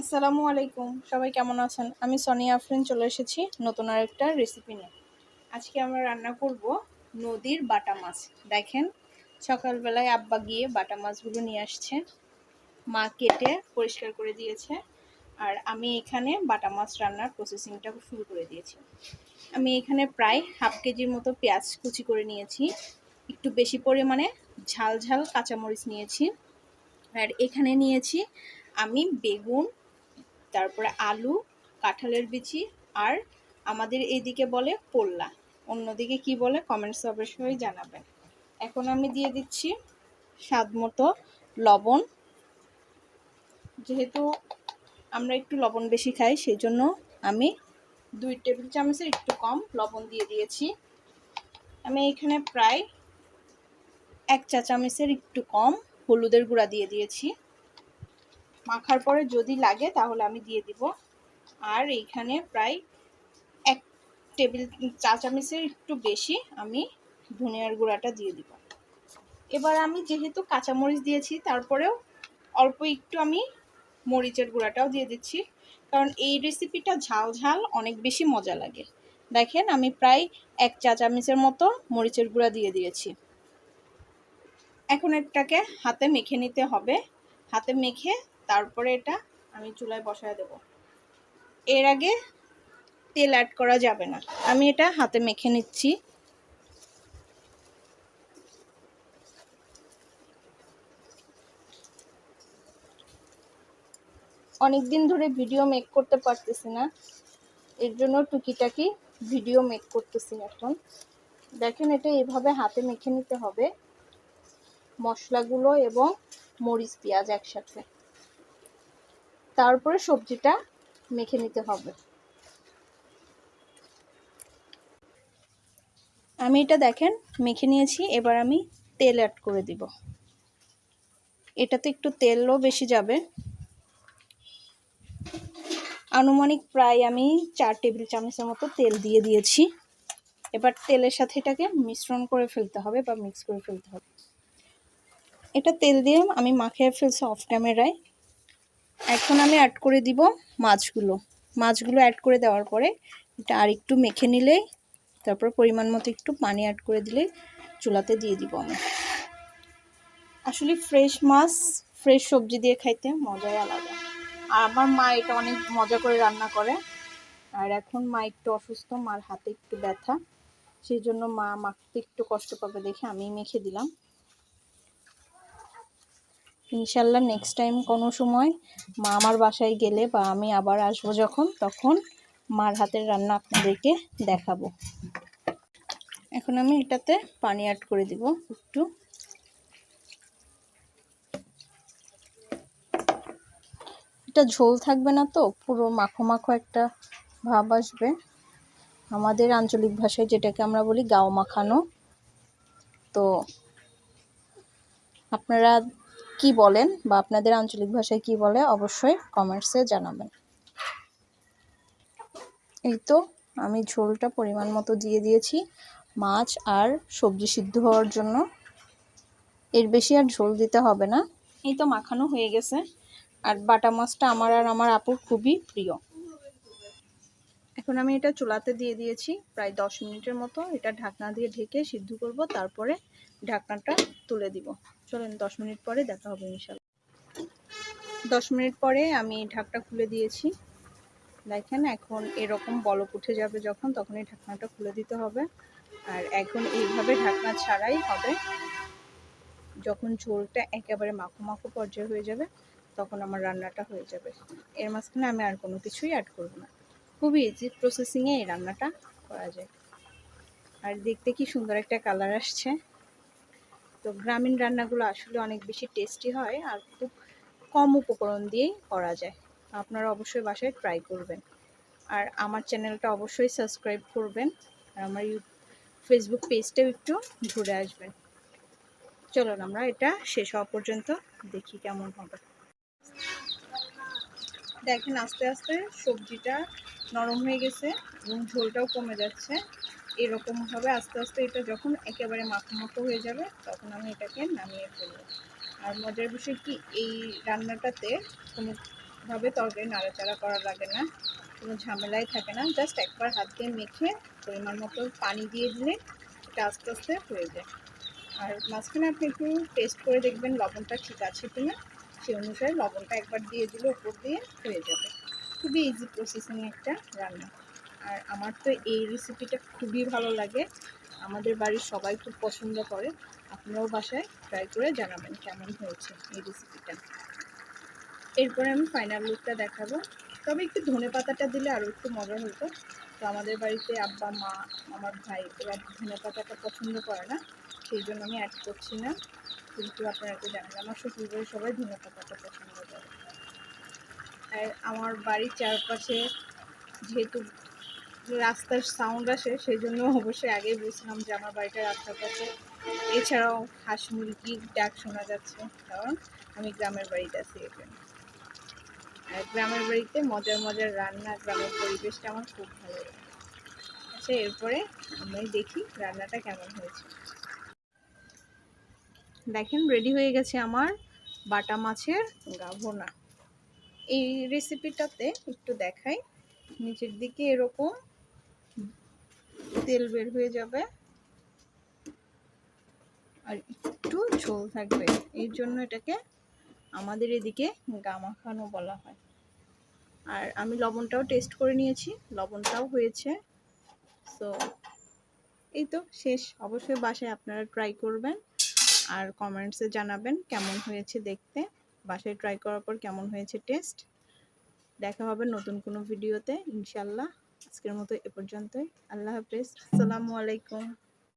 আসসালামু আলাইকুম, সবাই কেমন আছেন? আমি সোনিয়া আফরিন চলে এসেছি নতুন আরেকটা রেসিপি নিয়ে। আজকে আমরা রান্না করব নদীর বাটা মাছ। দেখেন, সকালবেলায় আব্বা গিয়ে বাটা মাছগুলো নিয়ে আসছে, মা কেটে পরিষ্কার করে দিয়েছে, আর আমি এখানে বাটা মাছ রান্নার প্রসেসিংটা শুরু করে দিয়েছি। আমি এখানে প্রায় হাফ কেজির মতো পেঁয়াজ কুচি করে নিয়েছি, একটু বেশি পরিমাণে ঝাল ঝাল কাঁচামরিচ নিয়েছি, আর এখানে নিয়েছি আমি বেগুন, তারপরে আলু, কাঁঠালের বিচি, আর আমাদের এইদিকে বলে পোল্লা, অন্যদিকে কি বলে কমেন্টসে অবশ্যই জানাবেন। এখন আমি দিয়ে দিচ্ছি স্বাদ মতো লবণ। যেহেতু আমরা একটু লবণ বেশি খাই, সেই জন্য আমি 2 টেবিল চামচের একটু কম লবণ দিয়ে দিয়েছি। আমি এখানে প্রায় 1 চা চামচের একটু কম হলুদের গুঁড়া দিয়ে দিয়েছি। মাখার পরে যদি লাগে তাহলে আমি দিয়ে দিব। আর এইখানে প্রায় 1 টেবিল চা চামচের একটু বেশি আমি ধনিয়ার গুঁড়াটা দিয়ে দিব। এবার আমি যেহেতু কাঁচামরিচ দিয়েছি, তারপরেও অল্প একটু আমি মরিচের গুঁড়াটাও দিয়ে দিচ্ছি, কারণ এই রেসিপিটা ঝাল ঝাল অনেক বেশি মজা লাগে। দেখেন, আমি প্রায় 1 চা চামচের মতো মরিচের গুঁড়া দিয়ে দিয়েছি। এখন এটাকে হাতে মেখে নিতে হবে। হাতে মেখে তারপরে এটা আমি চুলায় বসায় দেব। এর আগে তেল অ্যাড করা যাবে না। আমি এটা হাতে মেখে নিচ্ছি। অনেকদিন ধরে ভিডিও মেক করতে পারতেছি না, এর জন্য টুকিটাকি ভিডিও মেক করতেছি এখন। দেখেন, এটা এভাবে হাতে মেখে নিতে হবে, মশলাগুলো এবং মরিচ পেঁয়াজ একসাথে, তারপরে সবজিটা মেখে নিতে হবে। আমি এটা দেখেন মেখে নিয়েছি। এবার আমি তেল অ্যাড করে দিব। এটাতে একটু তেলও বেশি যাবে, আনুমানিক প্রায় আমি 4 টেবিল চামচের মতো তেল দিয়ে দিয়েছি। এবার তেলের সাথে এটাকে মিশ্রণ করে ফেলতে হবে বা মিক্স করে ফেলতে হবে। এটা তেল দিয়ে আমি মাখিয়ে ফেলছি অফ ক্যামেরায়। এখন আমি অ্যাড করে দিব মাছগুলো অ্যাড করে দেওয়ার পরে এটা আর একটু মেখে নিলেই, তারপর পরিমাণ মতো একটু পানি অ্যাড করে দিলেই চুলাতে দিয়ে দিব আমি। আসলে ফ্রেশ মাছ ফ্রেশ সবজি দিয়ে খাইতে মজাই আলাদা। আর আমার মা এটা অনেক মজা করে রান্না করে। আর এখন মা একটু অসুস্থ, মার হাতে একটু ব্যথা, সেই জন্য মা মাখতে একটু কষ্ট পাবে দেখে আমি মেখে দিলাম। ইনশাল্লাহ নেক্সট টাইম কোনো সময় মা আমার বাসায় গেলে বা আমি আবার আসবো যখন, তখন মার হাতের রান্না আপনাদেরকে দেখাবো। এখন আমি এটাতে পানি অ্যাড করে দিব একটু। এটা ঝোল থাকবে না তো, পুরো মাখো মাখো একটা ভাব আসবে। আমাদের আঞ্চলিক ভাষায় যেটাকে আমরা বলি গাও মাখানো। তো আপনারা কি বলেন বা আপনাদের আঞ্চলিক ভাষায় কি বলে অবশ্যই কমেন্টসে জানাবেন। এই তো আমি ঝোলটা পরিমাণ মতো দিয়ে দিয়েছি মাছ আর সবজি সিদ্ধ হওয়ার জন্য। এর বেশি আর ঝোল দিতে হবে না। এই তো মাখানো হয়ে গেছে। আর বাটা মাছটা আমার আর আমার আপুর খুবই প্রিয়। এখন আমি এটা চুলাতে দিয়ে দিয়েছি প্রায় 10 মিনিটের মতো। এটা ঢাকনা দিয়ে ঢেকে সিদ্ধ করব, তারপরে ঢাকনাটা তুলে দিব। চলেন 10 মিনিট পরে দেখা হবে ইনশাআল্লাহ। 10 মিনিট পরে আমি ঢাকনা খুলে দিয়েছি। দেখেন, এখন এরকম বলক উঠে যাবে যখন, তখন এই ঢাকনাটা খুলে দিতে হবে। আর এখন এইভাবে ঢাকনা ছাড়াই হবে। যখন ঝোলটা একেবারে মাখো মাখো পর্যায়ে হয়ে যাবে, তখন আমার রান্নাটা হয়ে যাবে। এর মাঝখানে আমি আর কোনো কিছুই অ্যাড করব না। খুবই ইজি প্রসেসিংয়ে এই রান্নাটা করা যায়। আর দেখতে কি সুন্দর একটা কালার আসছে। তো গ্রামীণ রান্নাগুলো আসলে অনেক বেশি টেস্টি হয়, আর খুব কম উপকরণ দিয়েই করা যায়। আপনারা অবশ্যই বাসায় ট্রাই করবেন। আর আমার চ্যানেলটা অবশ্যই সাবস্ক্রাইব করবেন, আর আমার ফেসবুক পেজটাও একটু ঘুরে আসবেন। চলুন আমরা এটা শেষ হওয়া পর্যন্ত দেখি কেমন হবে। দেখেন, আস্তে আস্তে সবজিটা নরম হয়ে গেছে এবং ঝোলটাও কমে যাচ্ছে। এরকমভাবে আস্তে আস্তে এটা যখন একেবারে মাখো মাখো হয়ে যাবে, তখন আমি এটাকে নামিয়ে ফেলবো। আর মজার বিষয় কি, এই রান্নাটাতে কোনো ভাবে তরকারি নাড়াচাড়া করা লাগে না, কোনো ঝামেলাই থাকে না। জাস্ট একবার হাত দিয়ে মেখে পরিমাণ মতো পানি দিয়ে দিলে এটা আস্তে আস্তে হয়ে যায়। আর মাঝখানে আপনি একটু টেস্ট করে দেখবেন লবণটা ঠিক আছে কি না, সেই অনুসারে লবণটা একবার দিয়ে দিলে উপর দিয়ে হয়ে যাবে। খুবই ইজি প্রসেসিং একটা রান্না। আর আমার তো এই রেসিপিটা খুবই ভালো লাগে, আমাদের বাড়ির সবাই খুব পছন্দ করে। আপনারাও বাসায় ট্রাই করে জানাবেন কেমন হয়েছে এই রেসিপিটা। এরপরে আমি ফাইনাল লুকটা দেখাবো। তবে একটু ধনেপাতাটা দিলে আরও একটু মজা হতো। তো আমাদের বাড়িতে আব্বা, মা, আমার ভাই এরা ধনেপাতাটা পছন্দ করে না, সেই জন্য আমি অ্যাড করছি না। কিন্তু আপনারা তো জানেন আমার শ্বশুরবাড়ির সবাই ধনেপাতাটা পছন্দ করে। আর আমার বাড়ির চারপাশে যেহেতু রাস্তার সাউন্ড আসে, সেই জন্য অবশ্যই আগেই বলছিলাম যে আমার বাড়িটা রাস্তার পাশে। এছাড়াও হাঁস মুরগির ডাক শোনা যাচ্ছে, কারণ আমি গ্রামের বাড়িতে আছি এখানে। আর গ্রামের বাড়িতে মজার মজার রান্না, গ্রামের পরিবেশটা আমার খুব ভালো লাগে। আচ্ছা, এরপরে আমি দেখি রান্নাটা কেমন হয়েছে। দেখেন রেডি হয়ে গেছে আমার বাটা মাছের গা ভুনা। এই রেসিপিটাতে একটু দেখাই, নিচের দিকে এরকম তেল বের হয়ে যাবে আর একটু ঝোল থাকবে, এই জন্য এটাকে আমাদের এদিকে গা মাখানো বলা হয়। আর আমি লবণটাও টেস্ট করে নিয়েছি, লবণটাও হয়েছে। সো এই তো শেষ। অবশ্যই বাসায় আপনারা ট্রাই করবেন আর কমেন্টসে জানাবেন কেমন হয়েছে দেখতে, বাসায় ট্রাই করার পর কেমন হয়েছে টেস্ট। দেখা হবে নতুন কোনো ভিডিওতে ইনশাল্লাহ। আজকের মতো এ পর্যন্তই। আল্লাহ হাফেজ, আসসালামু আলাইকুম।